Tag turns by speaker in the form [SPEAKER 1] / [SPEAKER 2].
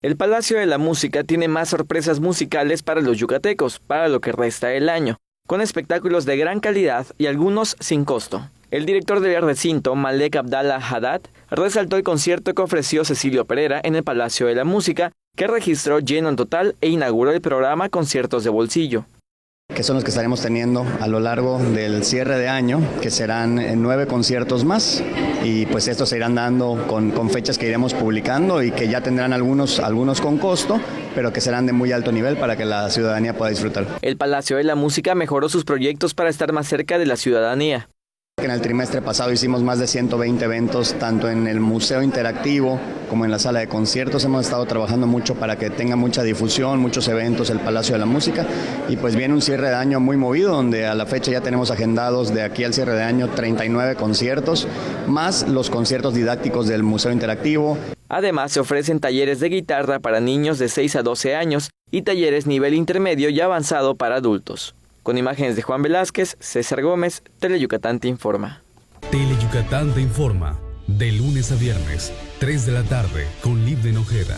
[SPEAKER 1] El Palacio de la Música tiene más sorpresas musicales para los yucatecos, para lo que resta del año, con espectáculos de gran calidad y algunos sin costo. El director del recinto, Malek Abdallah Haddad, resaltó el concierto que ofreció Cecilio Pereira en el Palacio de la Música, que registró lleno en total e inauguró el programa Conciertos de Bolsillo.
[SPEAKER 2] Que son los que estaremos teniendo a lo largo del cierre de año, que serán 9 conciertos más, y pues estos se irán dando con fechas que iremos publicando y que ya tendrán algunos con costo, pero que serán de muy alto nivel para que la ciudadanía pueda disfrutar.
[SPEAKER 1] El Palacio de la Música mejoró sus proyectos para estar más cerca de la ciudadanía.
[SPEAKER 2] En el trimestre pasado hicimos más de 120 eventos, tanto en el Museo Interactivo como en la sala de conciertos. Hemos estado trabajando mucho para que tenga mucha difusión, muchos eventos el Palacio de la Música, y pues viene un cierre de año muy movido, donde a la fecha ya tenemos agendados de aquí al cierre de año 39 conciertos, más los conciertos didácticos del Museo Interactivo.
[SPEAKER 1] Además, se ofrecen talleres de guitarra para niños de 6 a 12 años y talleres nivel intermedio y avanzado para adultos. Con imágenes de Juan Velázquez, César Gómez, Teleyucatán te informa.
[SPEAKER 3] Teleyucatán te informa, de lunes a viernes, 3 de la tarde, con Livden Ojeda.